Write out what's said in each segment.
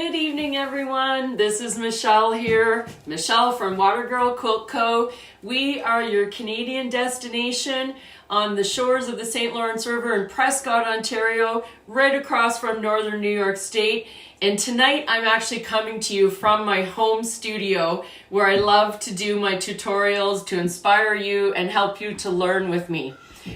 Good evening, everyone. This is Michelle here. Michelle from Watergirl Quilt Co. We are your Canadian destination on the shores of the St. Lawrence River in Prescott, Ontario, right across from northern New York State. And tonight I'm actually coming to you from my home studio where I love to do my tutorials to inspire you and help you to learn with me.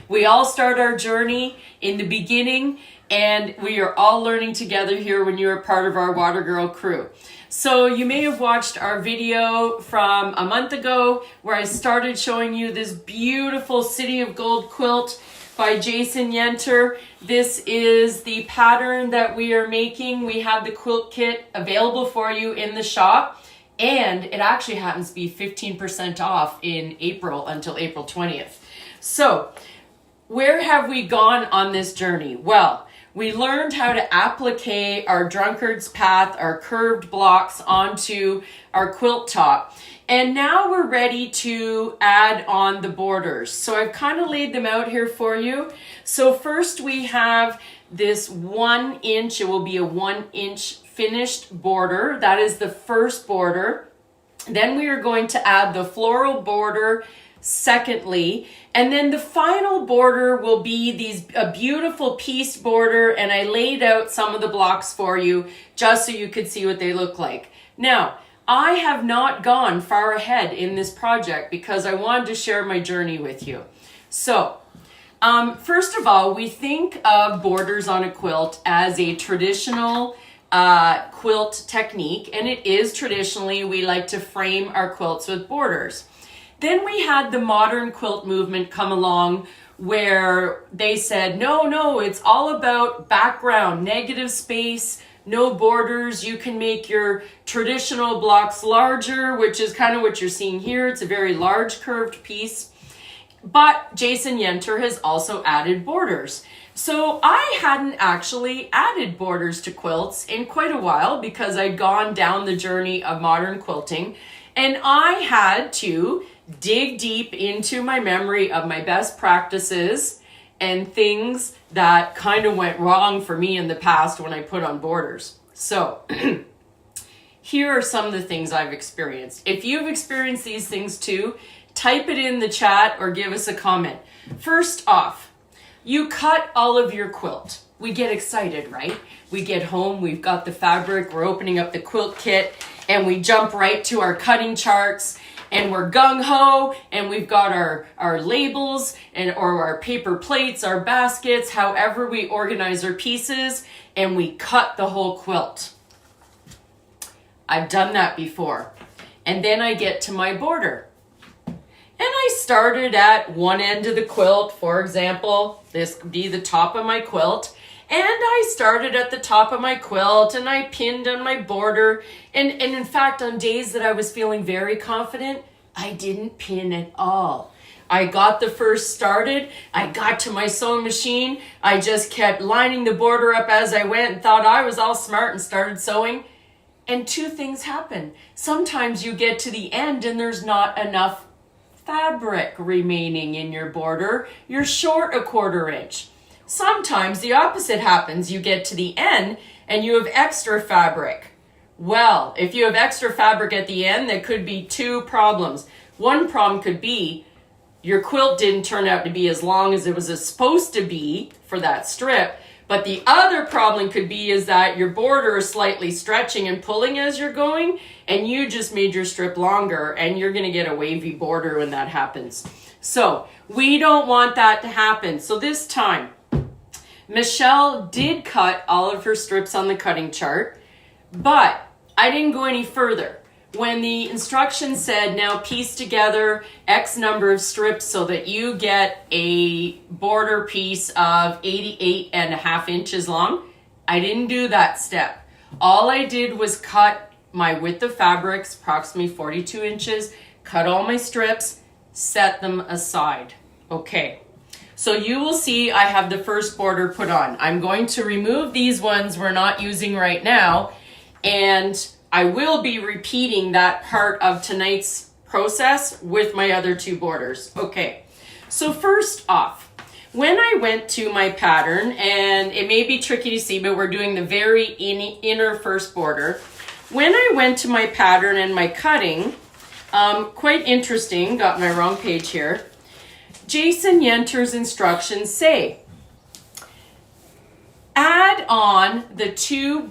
We all start our journey in the beginning, and we are all learning together here when you're a part of our Watergirl crew. So you may have watched our video from a month ago where I started showing you this beautiful City of Gold quilt by Jason Yenter. This is the pattern that we are making. We have the quilt kit available for you in the shop, and it actually happens to be 15% off in April until April 20th. So where have we gone on this journey? Well, we learned how to applique our drunkard's path, our curved blocks onto our quilt top. And now we're ready to add on the borders. So I've kind of laid them out here for you. So first we have this 1 inch, it will be a 1 inch finished border. That is the first border. Then we are going to add the floral border secondly, and then the final border will be a beautiful piece border, and I laid out some of the blocks for you just so you could see what they look like. Now, I have not gone far ahead in this project because I wanted to share my journey with you. So, first of all, we think of borders on a quilt as a traditional quilt technique, and it is traditionally, we like to frame our quilts with borders. Then we had the modern quilt movement come along where they said, no, it's all about background, negative space, no borders. You can make your traditional blocks larger, which is kind of what you're seeing here. It's a very large curved piece. But Jason Yenter has also added borders. So I hadn't actually added borders to quilts in quite a while because I'd gone down the journey of modern quilting, and I had to dig deep into my memory of my best practices and things that kind of went wrong for me in the past when I put on borders. So here are some of the things I've experienced. If you've experienced these things too, type it in the chat or give us a comment. First off, you cut all of your quilt. We get excited, right? We get home, we've got the fabric, we're opening up the quilt kit, and we jump right to our cutting charts, and we're gung-ho, and we've got our labels or our paper plates, our baskets, however we organize our pieces, and we cut the whole quilt. I've done that before. And then I get to my border. And I started at one end of the quilt, for example, this could be the top of my quilt. And I started at the top of my quilt and I pinned on my border. And in fact, on days that I was feeling very confident, I didn't pin at all. I got the first started. I got to my sewing machine. I just kept lining the border up as I went and thought I was all smart and started sewing. And two things happen. Sometimes you get to the end and there's not enough fabric remaining in your border. You're short a 1/4 inch. Sometimes the opposite happens. You get to the end and you have extra fabric. Well, if you have extra fabric at the end, there could be two problems. One problem could be your quilt didn't turn out to be as long as it was supposed to be for that strip. But the other problem could be is that your border is slightly stretching and pulling as you're going, and you just made your strip longer, and you're going to get a wavy border when that happens. So we don't want that to happen. So this time, Michelle did cut all of her strips on the cutting chart, but I didn't go any further. When the instructions said now piece together X number of strips so that you get a border piece of 88.5 inches long, I didn't do that step. All I did was cut my width of fabrics, approximately 42 inches, cut all my strips, set them aside. Okay. So you will see I have the first border put on. I'm going to remove these ones we're not using right now, and I will be repeating that part of tonight's process with my other two borders. Okay, so first off, when I went to my pattern, and it may be tricky to see, but we're doing the very inner first border. When I went to my pattern and my cutting, quite interesting, got my wrong page here. Jason Yenter's instructions say, add on the 2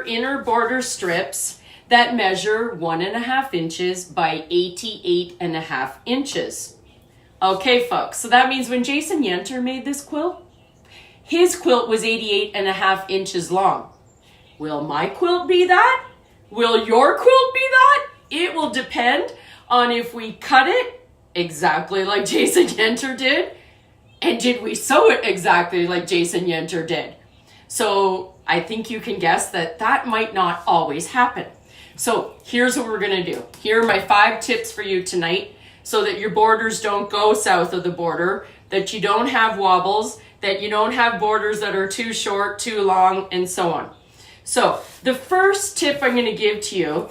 inner border strips that measure 1.5 inches by 88.5 inches. Okay, folks, so that means when Jason Yenter made this quilt, his quilt was 88.5 inches long. Will my quilt be that? Will your quilt be that? It will depend on if we cut it exactly like Jason Yenter did, and did we sew it exactly like Jason Yenter did. So I think you can guess that that might not always happen. So here's what we're gonna do. Here are my 5 tips for you tonight so that your borders don't go south of the border, that you don't have wobbles, that you don't have borders that are too short, too long, and so on. So the first tip I'm gonna give to you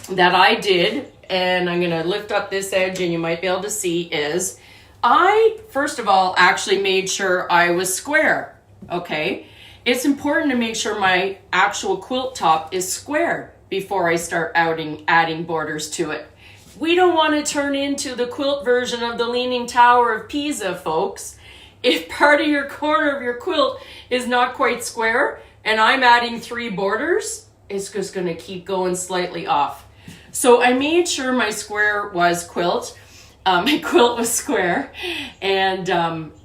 that I did, and I'm gonna lift up this edge and you might be able to see, is I, first of all, actually made sure I was square, okay? It's important to make sure my actual quilt top is square before I start adding borders to it. We don't want to turn into the quilt version of the Leaning Tower of Pisa, folks. If part of your corner of your quilt is not quite square and I'm adding 3 borders, it's just going to keep going slightly off. So I made sure my quilt was square. And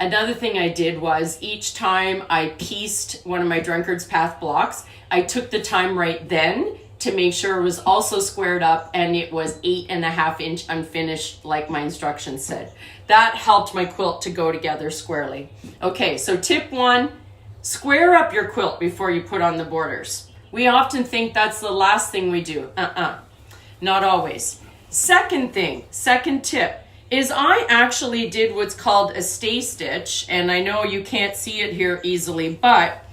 another thing I did was each time I pieced one of my Drunkard's Path blocks, I took the time right then to make sure it was also squared up and it was 8.5 inch unfinished like my instructions said. That helped my quilt to go together squarely. Okay, so tip 1, square up your quilt before you put on the borders. We often think that's the last thing we do. Not always. Second tip, is I actually did what's called a stay stitch, and I know you can't see it here easily, but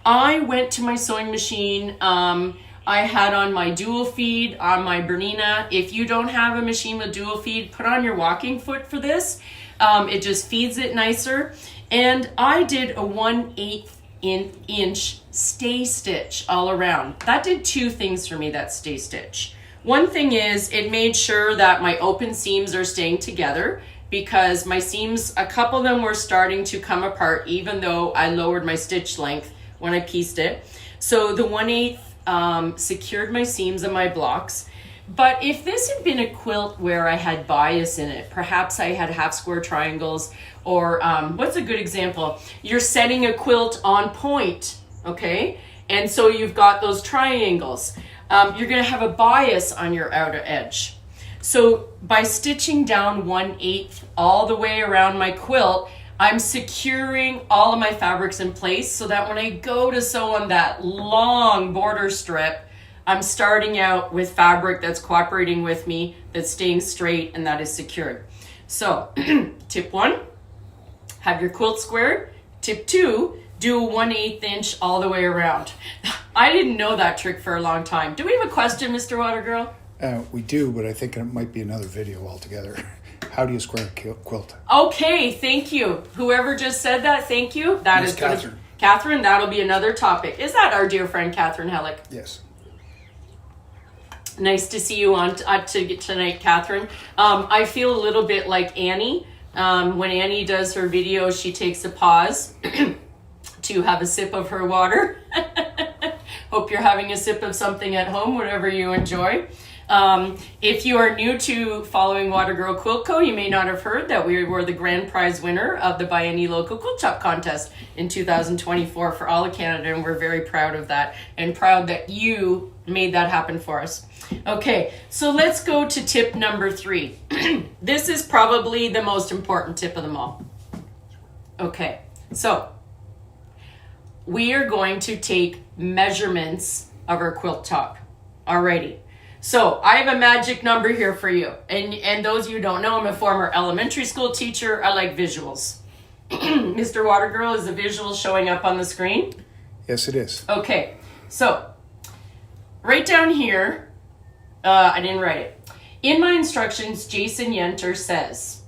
I went to my sewing machine. I had on my dual feed on my Bernina. If you don't have a machine with dual feed, put on your walking foot for this. It just feeds it nicer. And I did a 1/8 inch stay stitch all around. That did 2 things for me, that stay stitch. One thing is it made sure that my open seams are staying together, because my seams, a couple of them were starting to come apart even though I lowered my stitch length when I pieced it. So the 1/8 secured my seams and my blocks. But if this had been a quilt where I had bias in it, perhaps I had half square triangles, or what's a good example? You're setting a quilt on point, okay? And so you've got those triangles. You're gonna have a bias on your outer edge. So by stitching down 1/8 all the way around my quilt, I'm securing all of my fabrics in place so that when I go to sew on that long border strip, I'm starting out with fabric that's cooperating with me, that's staying straight, and that is secured. So tip 1, have your quilt squared. Tip 2, do a 1/8 inch all the way around. I didn't know that trick for a long time. Do we have a question, Mr. Watergirl? We do, but I think it might be another video altogether. How do you square a quilt? Okay, thank you. Whoever just said that, thank you. That is Catherine. Catherine, that'll be another topic. Is that our dear friend, Catherine Hellick? Yes. Nice to see you on tonight, Catherine. I feel a little bit like Annie. When Annie does her videos, she takes a pause to have a sip of her water. Hope you're having a sip of something at home, whatever you enjoy. If you are new to following Watergirl Quilt Co, you may not have heard that we were the grand prize winner of the By Any Local Quilt Shop contest in 2024 for all of Canada, and we're very proud of that, and proud that you made that happen for us. Okay, so let's go to tip number 3. This is probably the most important tip of them all. Okay, so we are going to take measurements of our quilt top. Alrighty. So I have a magic number here for you. And those of you who don't know, I'm a former elementary school teacher. I like visuals. Mr. Watergirl, is the visual showing up on the screen? Yes, it is. Okay. So right down here, I didn't write it. In my instructions, Jason Yenter says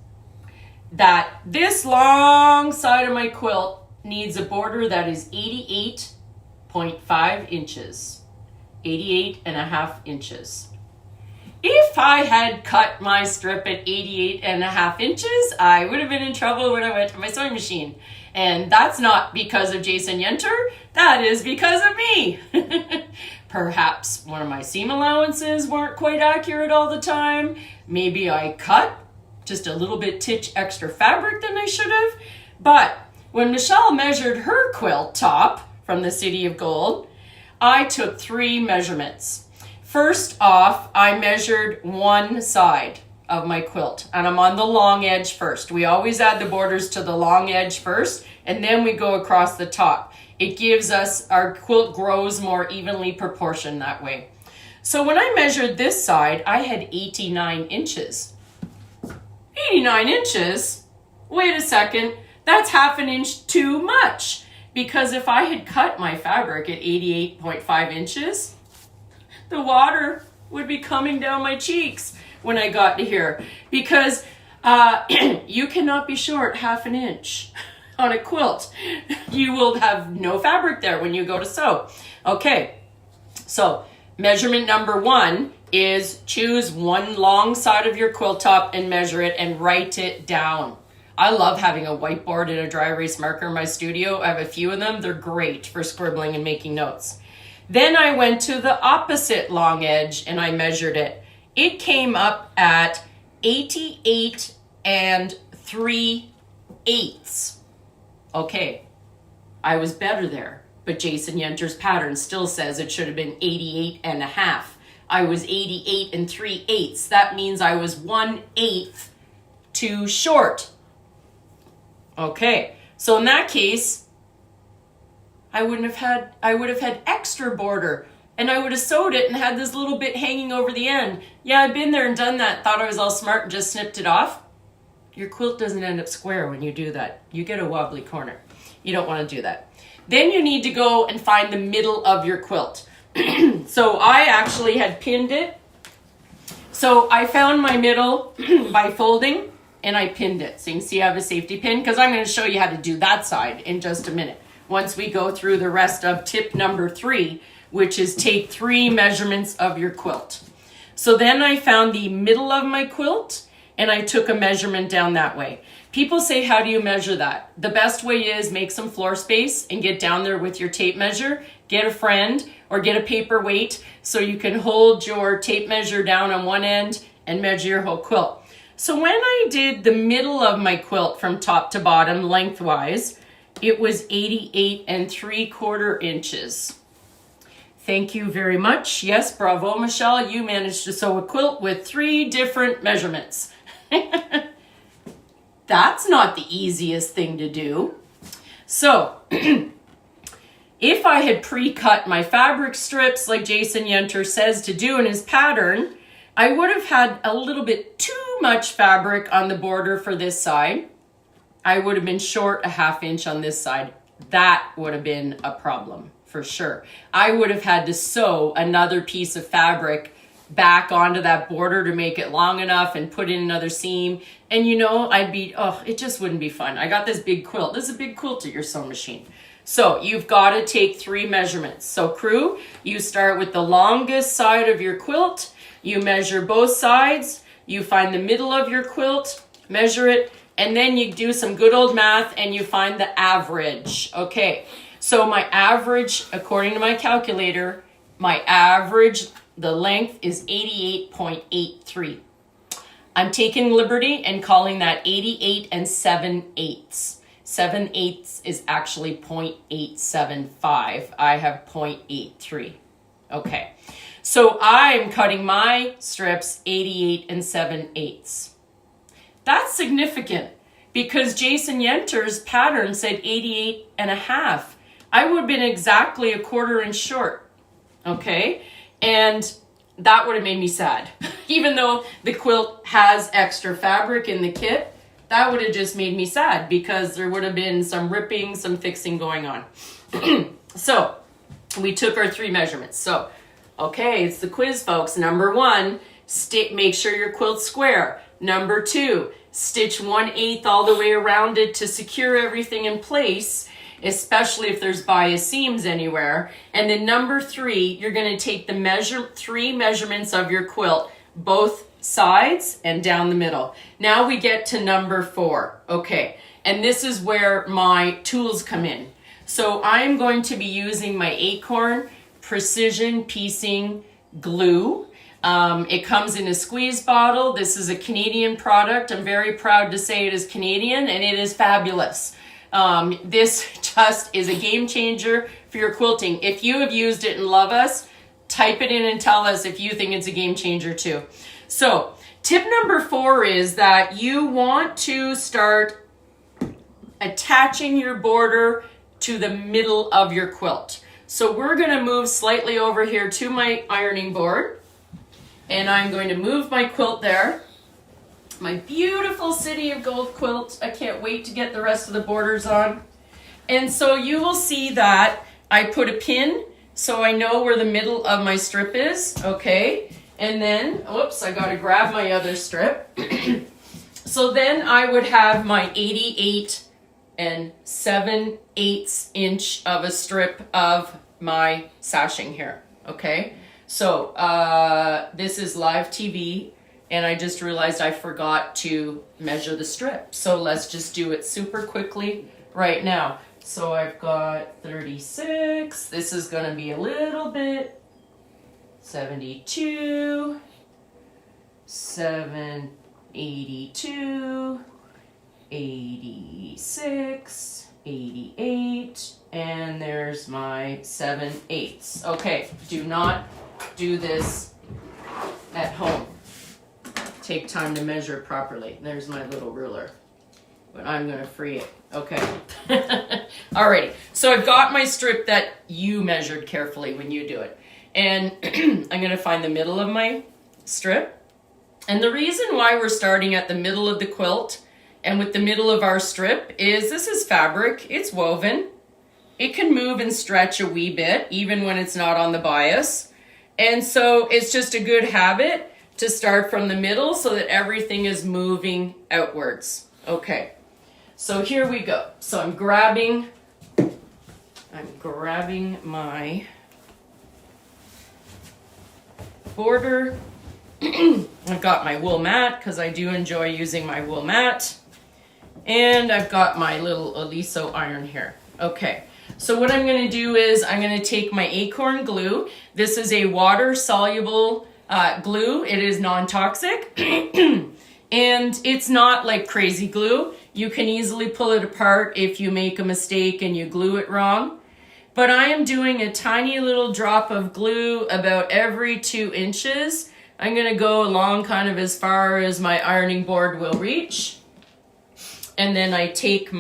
that this long side of my quilt needs a border that is 88.5 inches. 88.5 inches. If I had cut my strip at 88.5 inches, I would have been in trouble when I went to my sewing machine. And that's not because of Jason Yenter, that is because of me. Perhaps one of my seam allowances weren't quite accurate all the time. Maybe I cut just a little bit titch extra fabric than I should have. But when Michelle measured her quilt top from the City of Gold, I took 3 measurements. First off, I measured one side of my quilt, and I'm on the long edge first. We always add the borders to the long edge first, and then we go across the top. It gives us, our quilt grows more evenly proportioned that way. So when I measured this side, I had 89 inches. 89 inches? Wait a second, that's half an inch too much. Because if I had cut my fabric at 88.5 inches, the water would be coming down my cheeks when I got to here. Because you cannot be short half an inch on a quilt. You will have no fabric there when you go to sew. Okay, so measurement number 1 is choose one long side of your quilt top and measure it and write it down. I love having a whiteboard and a dry erase marker in my studio. I have a few of them. They're great for scribbling and making notes. Then I went to the opposite long edge and I measured it. It came up at 88 3/8. Okay, I was better there, but Jason Yenter's pattern still says it should have been 88.5. I was 88 3/8. That means I was 1/8 too short. Okay, so in that case, I would have had extra border, and I would have sewed it and had this little bit hanging over the end. Yeah, I've been there and done that, thought I was all smart and just snipped it off. Your quilt doesn't end up square when you do that. You get a wobbly corner. You don't want to do that. Then you need to go and find the middle of your quilt. So I actually had pinned it. So I found my middle by folding, and I pinned it. So you can see I have a safety pin, because I'm going to show you how to do that side in just a minute. Once we go through the rest of tip number 3, which is take 3 measurements of your quilt. So then I found the middle of my quilt, and I took a measurement down that way. People say, how do you measure that? The best way is make some floor space and get down there with your tape measure. Get a friend or get a paperweight so you can hold your tape measure down on one end and measure your whole quilt. So when I did the middle of my quilt from top to bottom lengthwise, it was 88 3/4 inches. Thank you very much. Yes, bravo, Michelle. You managed to sew a quilt with 3 different measurements. That's not the easiest thing to do. So, if I had pre-cut my fabric strips like Jason Yenter says to do in his pattern, I would have had a little bit too much fabric on the border for this side. I would have been short a ½ inch on this side. That would have been a problem for sure. I would have had to sew another piece of fabric back onto that border to make it long enough and put in another seam. And you know, it just wouldn't be fun. I got this big quilt. This is a big quilt at your sewing machine. So you've got to take 3 measurements. So crew, you start with the longest side of your quilt. You measure both sides. You find the middle of your quilt, measure it, and then you do some good old math and you find the average. Okay, so my average, according to my calculator, the length is 88.83. I'm taking liberty and calling that 88 7/8. 7/8 is actually 0.875. I have 0.83. Okay, so I'm cutting my strips 88 7/8. That's significant because Jason Yenter's pattern said 88.5. I would have been exactly a 1/4 inch short. Okay, and that would have made me sad. Even though the quilt has extra fabric in the kit, that would have just made me sad because there would have been some ripping, some fixing going on. So we took our 3 measurements. So, okay, it's the quiz, folks. Number 1, make sure your quilt's square. Number 2, stitch 1/8 all the way around it to secure everything in place, especially if there's bias seams anywhere. And then number 3, you're going to take the 3 measurements of your quilt, both sides and down the middle. Now we get to number 4. Okay, and this is where my tools come in. So I'm going to be using my Acorn Precision Piecing Glue. It comes in a squeeze bottle. This is a Canadian product. I'm very proud to say it is Canadian, and it is fabulous. This just is a game changer for your quilting. If you have used it and love us, type it in and tell us if you think it's a game changer too. So tip number 4 is that you want to start attaching your border to the middle of your quilt. So we're going to move slightly over here to my ironing board, and I'm going to move my quilt there. My beautiful City of Gold quilt. I can't wait to get the rest of the borders on. And so you will see that I put a pin so I know where the middle of my strip is. Okay. And then, oops, I got to grab my other strip. So then I would have my 88 7/8 inch of a strip of my sashing here. Okay. So this is live TV. And I just realized I forgot to measure the strip. So let's just do it super quickly right now. So I've got 36. This is going to be a little bit. 72. 782. 86. 88. And there's my 7/8. Okay, do not do this at home. Take time to measure it properly. There's my little ruler, but I'm going to free it. Okay. Alrighty. So I've got my strip that you measured carefully when you do it. And I'm going to find the middle of my strip. And the reason why we're starting at the middle of the quilt and with the middle of our strip is this is fabric. It's woven. It can move and stretch a wee bit, even when it's not on the bias. And so it's just a good habit to start from the middle so that everything is moving outwards. Okay, so here we go. So I'm grabbing my border. I've got my wool mat because I do enjoy using my wool mat. And I've got my little Aliso iron here. Okay, so what I'm going to do is I'm going to take my Acorn glue. This is a water-soluble glue. It is non-toxic and it's not like crazy glue. You can easily pull it apart if you make a mistake and you glue it wrong. But I am doing a tiny little drop of glue about every 2 inches. I'm going to go along kind of as far as my ironing board will reach. And then I take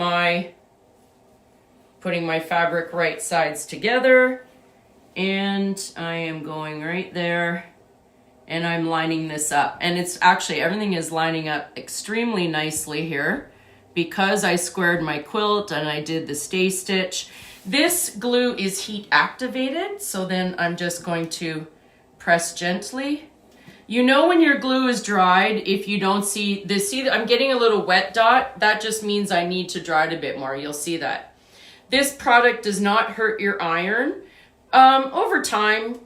putting my fabric right sides together, and I am going right there. And I'm lining this up, and it's actually everything is lining up extremely nicely here because I squared my quilt and I did the stay stitch. This glue is heat activated, so then I'm just going to press gently. You know when your glue is dried, if you don't see this, see I'm getting a little wet dot, that just means I need to dry it a bit more. You'll see that. This product does not hurt your iron. Over time,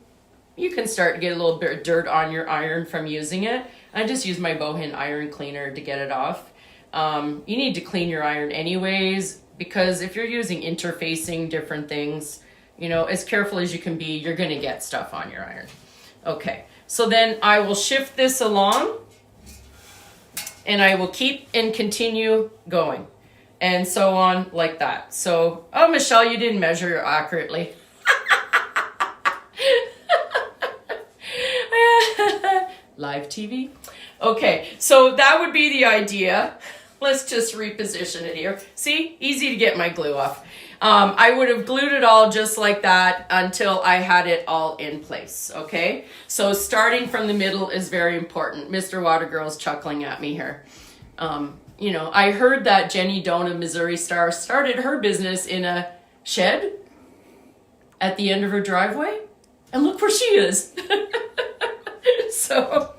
you can start to get a little bit of dirt on your iron from using it. I just use my Bohin iron cleaner to get it off. You need to clean your iron anyways, because if you're using interfacing different things, you know, as careful as you can be, you're going to get stuff on your iron. Okay, so then I will shift this along and I will keep and continue going and so on like that. So, oh, Michelle, you didn't measure accurately. Live TV. Okay, so that would be the idea. Let's just reposition it here. See, easy to get my glue off. I would have glued it all just like that until I had it all in place, okay? So starting from the middle is very important. Mr. Watergirl's chuckling at me here. You know, I heard that Jenny Doan of Missouri Star started her business in a shed at the end of her driveway. And look where she is. So,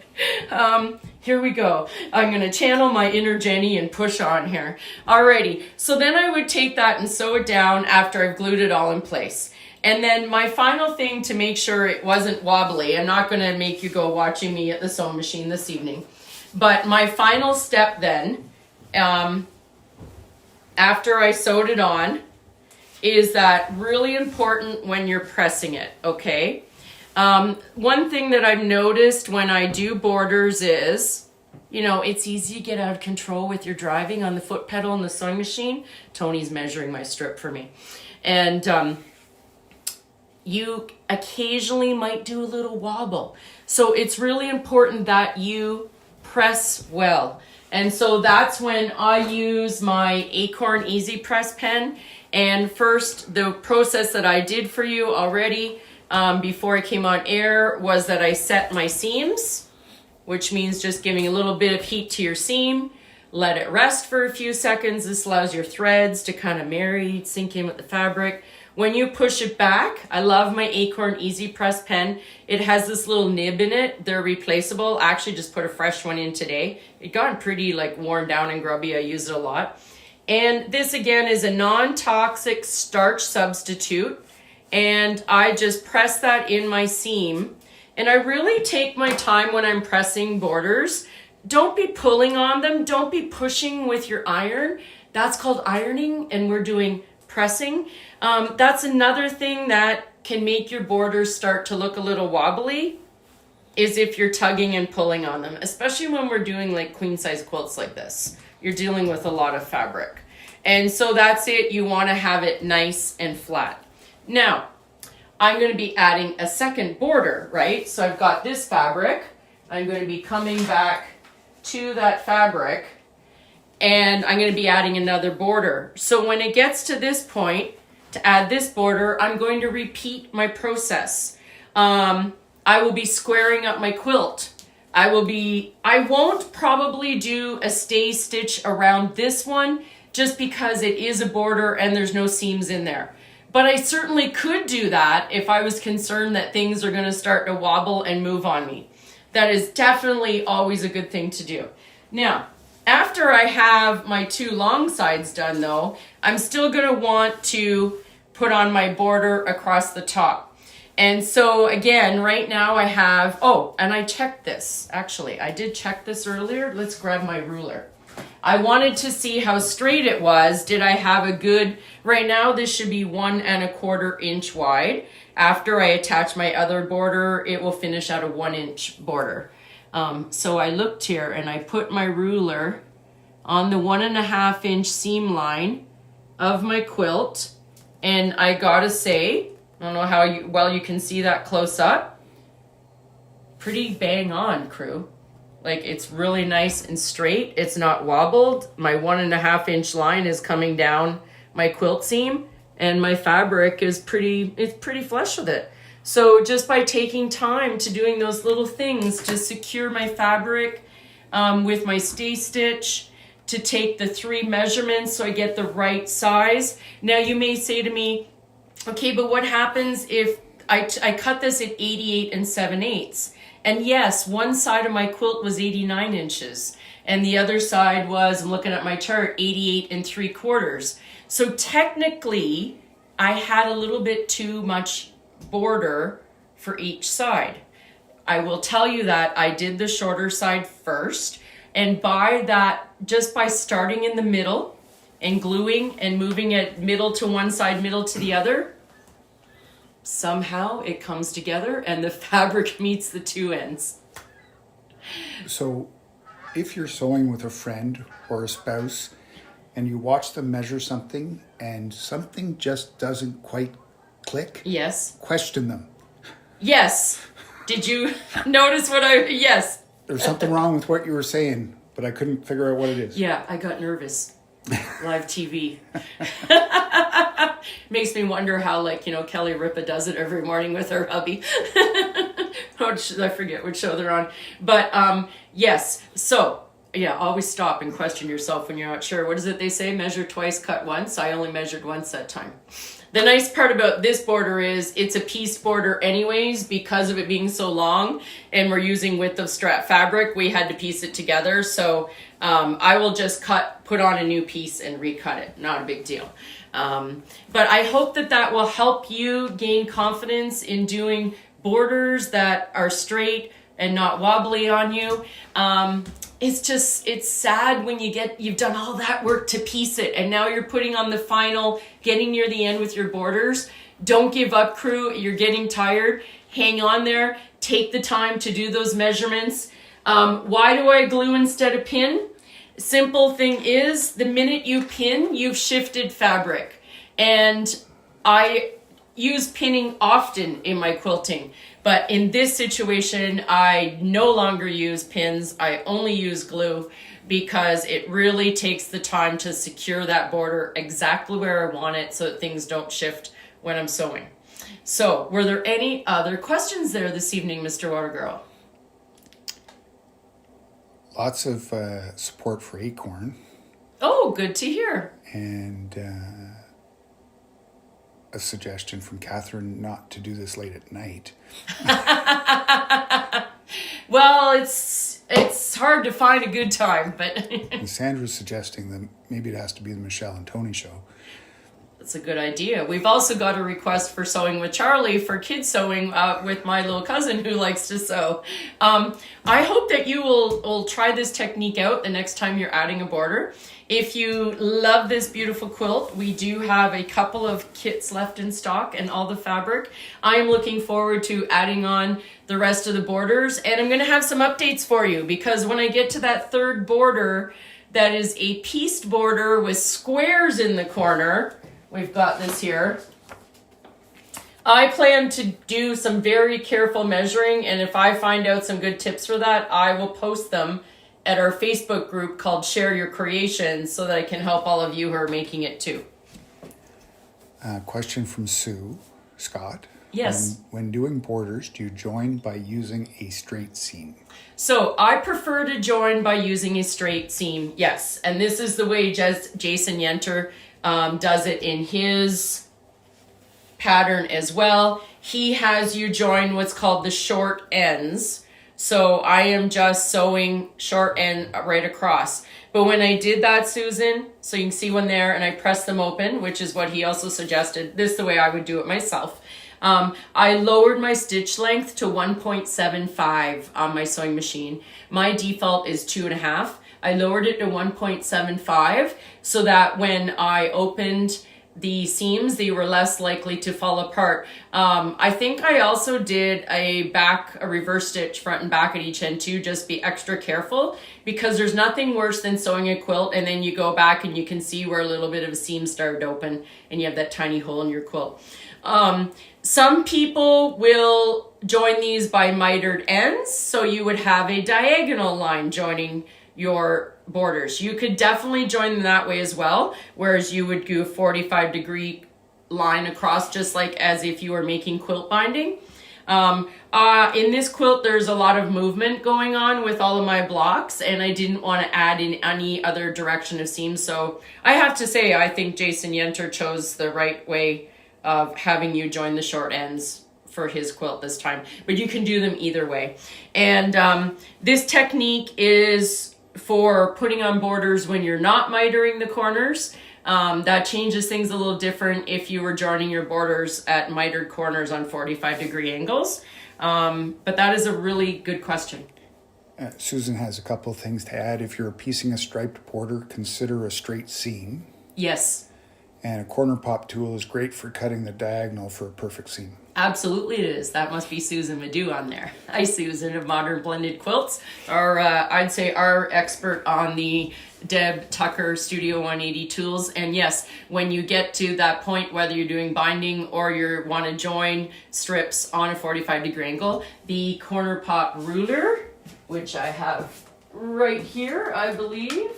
Here we go. I'm going to channel my inner Jenny and push on here. Alrighty. So then I would take that and sew it down after I've glued it all in place. And then my final thing to make sure it wasn't wobbly, I'm not going to make you go watching me at the sewing machine this evening. But my final step then, after I sewed it on, is that really important when you're pressing it, okay? One thing that I've noticed when I do borders is, you know, it's easy to get out of control with your driving on the foot pedal and the sewing machine. Tony's measuring my strip for me. And you occasionally might do a little wobble. So it's really important that you press well. And so that's when I use my Acorn Easy Press pen. And first, the process that I did for you already before I came on air was that I set my seams, which means just giving a little bit of heat to your seam. Let it rest for a few seconds. This allows your threads to kind of marry, sink in with the fabric. When you push it back, I love my Acorn Easy Press pen. It has this little nib in it. They're replaceable. I actually just put a fresh one in today. It got pretty like worn down and grubby. I use it a lot. And this again is a non-toxic starch substitute. And I just press that in my seam. And I really take my time when I'm pressing borders. Don't be pulling on them. Don't be pushing with your iron. That's called ironing, and we're doing pressing. That's another thing that can make your borders start to look a little wobbly, is if you're tugging and pulling on them, especially when we're doing like queen size quilts like this. You're dealing with a lot of fabric. And so that's it. You want to have it nice and flat. Now, I'm going to be adding a second border, right? So I've got this fabric. I'm going to be coming back to that fabric, and I'm going to be adding another border. So when it gets to this point, to add this border, I'm going to repeat my process. I will be squaring up my quilt. I won't probably do a stay stitch around this one just because it is a border and there's no seams in there. But I certainly could do that if I was concerned that things are going to start to wobble and move on me. That is definitely always a good thing to do. Now, after I have my two long sides done though, I'm still going to want to put on my border across the top. And so again, right now I have, oh, and I checked this. Actually, I did check this earlier. Let's grab my ruler. I wanted to see how straight it was. Did I have a good, right now this should be 1 1/4 inch wide. After I attach my other border, it will finish at a 1 inch border. So I looked here and I put my ruler on the 1 1/2 inch seam line of my quilt. And I gotta say, I don't know how well you can see that close up. Pretty bang on, crew. Like, it's really nice and straight. It's not wobbled. My 1 1/2 inch line is coming down my quilt seam, and my fabric is it's pretty flush with it. So just by taking time to doing those little things to secure my fabric with my stay stitch, to take the 3 measurements so I get the right size. Now you may say to me, okay, but what happens if I cut this at 88 7/8? And yes, one side of my quilt was 89 inches and the other side was, I'm looking at my chart, 88 3/4. So technically I had a little bit too much border for each side. I will tell you that I did the shorter side first, and by that, just by starting in the middle and gluing and moving it middle to one side, middle to the other, somehow it comes together and the fabric meets the two ends. So if you're sewing with a friend or a spouse and you watch them measure something and something just doesn't quite click, yes, question them. Yes. Did you notice what yes. There's something wrong with what you were saying, but I couldn't figure out what it is. Yeah, I got nervous. Live TV. Makes me wonder how, Kelly Ripa does it every morning with her hubby. I forget which show they're on. But, yes. So, yeah, always stop and question yourself when you're not sure. What is it they say? Measure twice, cut once. I only measured once that time. The nice part about this border is it's a piece border anyways, because of it being so long and we're using width of strap fabric, we had to piece it together. So I will just put on a new piece and recut it. Not a big deal. But I hope that will help you gain confidence in doing borders that are straight and not wobbly on you. It's sad when you've done all that work to piece it and now you're putting on the final, getting near the end with your borders. Don't give up, crew. You're getting tired. Hang on there. Take the time to do those measurements. Why do I glue instead of pin? Simple thing is, the minute you pin, you've shifted fabric. And I use pinning often in my quilting. But in this situation, I no longer use pins. I only use glue because it really takes the time to secure that border exactly where I want it so that things don't shift when I'm sewing. So, were there any other questions there this evening, Mr. Watergirl? Lots of support for Acorn. Oh, good to hear. And a suggestion from Catherine not to do this late at night. Well, it's hard to find a good time, but And Sandra's suggesting that maybe it has to be the Michelle and Tony show. that's a good idea. We've also got a request for sewing with Charlie for kids sewing with my little cousin who likes to sew. I hope that you will try this technique out the next time you're adding a border. If you love this beautiful quilt, we do have a couple of kits left in stock and all the fabric. I am looking forward to adding on the rest of the borders, and I'm going to have some updates for you because when I get to that third border, that is a pieced border with squares in the corner. We've got this here. I plan to do some very careful measuring, and if I find out some good tips for that, I will post them at our Facebook group called Share Your Creations so that I can help all of you who are making it too. Question from Sue Scott. Yes. When doing borders, do you join by using a straight seam? So I prefer to join by using a straight seam, yes. And this is the way Jason Yenter does it in his pattern as well. He has you join what's called the short ends. So I am just sewing short end right across. But when I did that, Susan, so you can see one there, and I pressed them open, which is what he also suggested. This is the way I would do it myself. I lowered my stitch length to 1.75 on my sewing machine. My default is 2.5. I lowered it to 1.75 so that when I opened the seams, they were less likely to fall apart. I think I also did a reverse stitch front and back at each end too, just be extra careful because there's nothing worse than sewing a quilt and then you go back and you can see where a little bit of a seam started open and you have that tiny hole in your quilt. Some people will join these by mitered ends, so you would have a diagonal line joining your borders. You could definitely join them that way as well, whereas you would do a 45-degree line across just like as if you were making quilt binding. In this quilt, there's a lot of movement going on with all of my blocks, and I didn't want to add in any other direction of seams. So I have to say, I think Jason Yenter chose the right way of having you join the short ends for his quilt this time. But you can do them either way. And this technique is for putting on borders when you're not mitering the corners. That changes things a little different if you were joining your borders at mitered corners on 45-degree angles. But that is a really good question. Susan has a couple of things to add. If you're piecing a striped border, consider a straight seam. Yes. And a corner pop tool is great for cutting the diagonal for a perfect seam. Absolutely it is. That must be Susan Madu on there. Hi, Susan of Modern Blended Quilts, or I'd say our expert on the Deb Tucker Studio 180 tools. And yes, when you get to that point, whether you're doing binding or you want to join strips on a 45-degree angle, the corner pop ruler, which I have right here, I believe.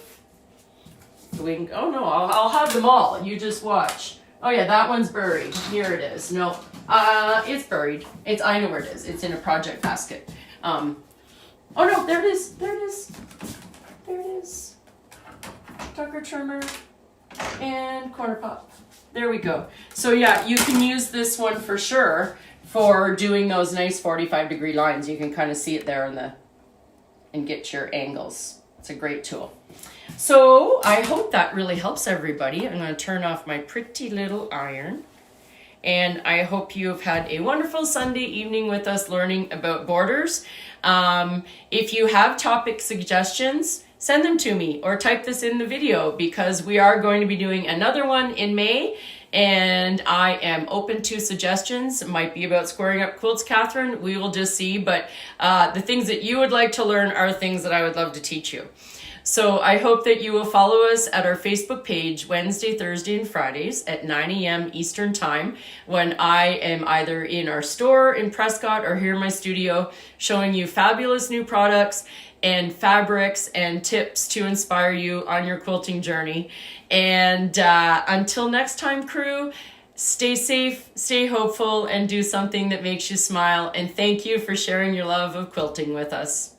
Oh no, I'll have them all. You just watch. Oh yeah, that one's buried. Here it is. No, it's buried. I know where it is. It's in a project basket. Oh no, there it is. There it is. There it is. Tucker trimmer and corner pop. There we go. So yeah, you can use this one for sure for doing those nice 45-degree lines. You can kind of see it there and get your angles. It's a great tool. So I hope that really helps everybody. I'm going to turn off my pretty little iron. And I hope you have had a wonderful Sunday evening with us learning about borders. If you have topic suggestions, send them to me or type this in the video, because we are going to be doing another one in May, and I am open to suggestions. It might be about squaring up quilts, Catherine. We will just see, but the things that you would like to learn are things that I would love to teach you. So I hope that you will follow us at our Facebook page Wednesday, Thursday, and Fridays at 9 a.m. Eastern Time, when I am either in our store in Prescott or here in my studio showing you fabulous new products and fabrics and tips to inspire you on your quilting journey. And until next time, crew, stay safe, stay hopeful, and do something that makes you smile. And thank you for sharing your love of quilting with us.